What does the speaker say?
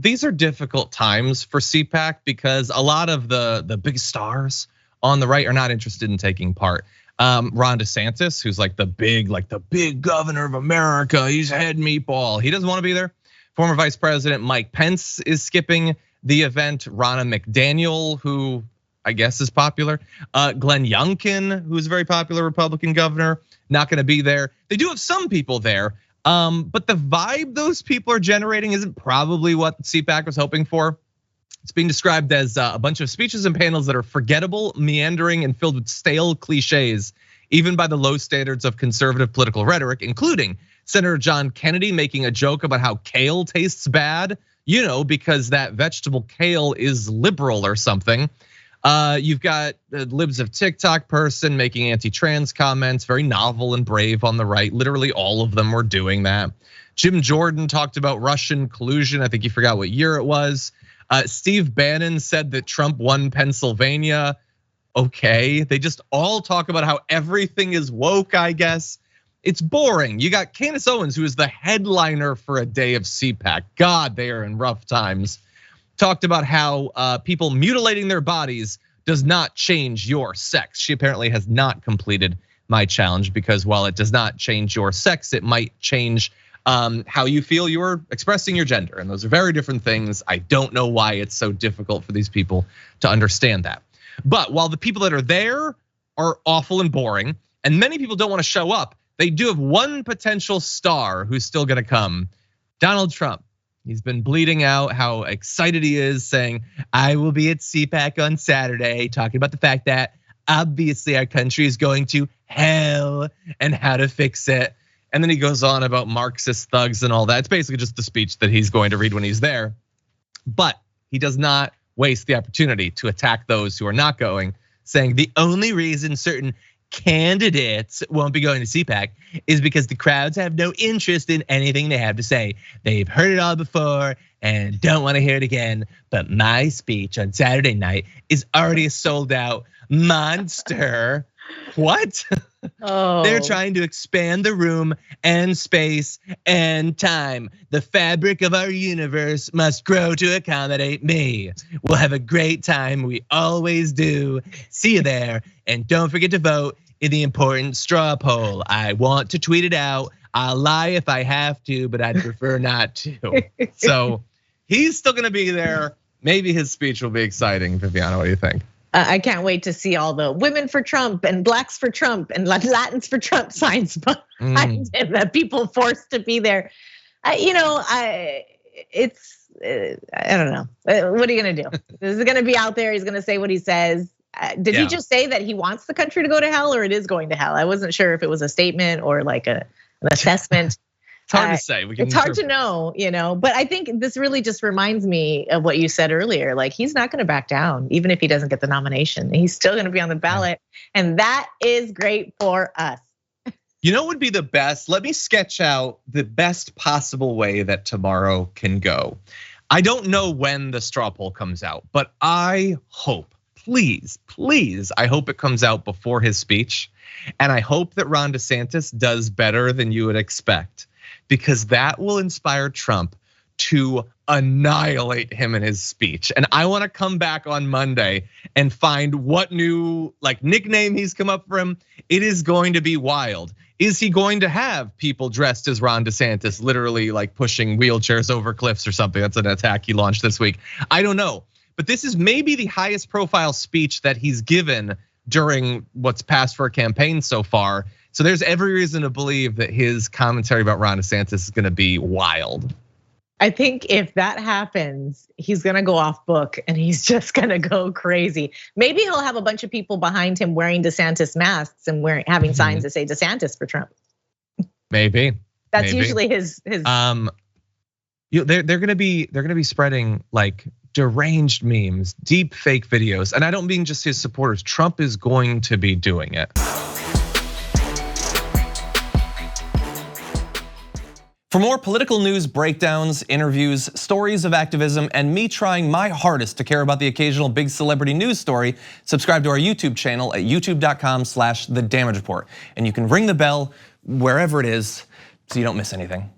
these are difficult times for CPAC because a lot of the big stars on the right are not interested in taking part. Ron DeSantis, who's like the big governor of America, he's head meatball. He doesn't want to be there. Former Vice President Mike Pence is skipping the event. Ronna McDaniel, who I guess is popular. Glenn Youngkin, who's a very popular Republican governor, not going to be there. They do have some people there, but the vibe those people are generating isn't probably what CPAC was hoping for. It's being described as a bunch of speeches and panels that are forgettable, meandering, and filled with stale cliches, even by the low standards of conservative political rhetoric, including Senator John Kennedy making a joke about how kale tastes bad, because that vegetable kale is liberal or something. You've got the Libs of TikTok person making anti-trans comments, very novel and brave on the right. Literally all of them were doing that. Jim Jordan talked about Russian collusion. I think he forgot what year it was. Steve Bannon said that Trump won Pennsylvania. Okay, they just all talk about how everything is woke, I guess. It's boring. You got Candace Owens, who is the headliner for a day of CPAC. God, they are in rough times. Talked about how people mutilating their bodies does not change your sex. She apparently has not completed my challenge because while it does not change your sex, it might change how you feel you're expressing your gender. And those are very different things. I don't know why it's so difficult for these people to understand that. But while the people that are there are awful and boring, and many people don't want to show up, they do have one potential star who's still gonna come, Donald Trump. He's been bleeding out how excited he is, saying, I will be at CPAC on Saturday, talking about the fact that obviously our country is going to hell and how to fix it. And then he goes on about Marxist thugs and all that. It's basically just the speech that he's going to read when he's there. But he does not waste the opportunity to attack those who are not going, saying the only reason certain candidates won't be going to CPAC is because the crowds have no interest in anything they have to say. They've heard it all before and don't want to hear it again. But my speech on Saturday night is already a sold out monster. What? Oh. They're trying to expand the room and space and time. The fabric of our universe must grow to accommodate me. We'll have a great time. We always do. See you there. And don't forget to vote in the important straw poll. I want to tweet it out. I'll lie if I have to, but I'd prefer not to. So he's still gonna be there. Maybe his speech will be exciting. Viviana, what do you think? I can't wait to see all the women for Trump and blacks for Trump and Latins for Trump signs behind him, that people forced to be there. I don't know. What are you gonna do? This is gonna be out there. He's gonna say what he says. Did he just say that he wants the country to go to hell, or it is going to hell? I wasn't sure if it was a statement or like an assessment. It's hard to say. It's hard to know, but I think this really just reminds me of what you said earlier. Like, he's not gonna back down, even if he doesn't get the nomination. He's still gonna be on the ballot, and that is great for us. You know what would be the best? Let me sketch out the best possible way that tomorrow can go. I don't know when the straw poll comes out, but I hope, please, I hope it comes out before his speech. And I hope that Ron DeSantis does better than you would expect, because that will inspire Trump to annihilate him in his speech. And I want to come back on Monday and find what new nickname he's come up for him. It is going to be wild. Is he going to have people dressed as Ron DeSantis, literally like pushing wheelchairs over cliffs or something? That's an attack he launched this week. I don't know. But this is maybe the highest profile speech that he's given during what's passed for a campaign so far. So there's every reason to believe that his commentary about Ron DeSantis is gonna be wild. I think if that happens, he's gonna go off book and he's just gonna go crazy. Maybe he'll have a bunch of people behind him wearing DeSantis masks and having signs that say DeSantis for Trump. Maybe. That's usually his. They're gonna be spreading like deranged memes, deep fake videos, and I don't mean just his supporters. Trump is going to be doing it. For more political news breakdowns, interviews, stories of activism, and me trying my hardest to care about the occasional big celebrity news story, subscribe to our YouTube channel at youtube.com/thedamagereport. And you can ring the bell wherever it is so you don't miss anything.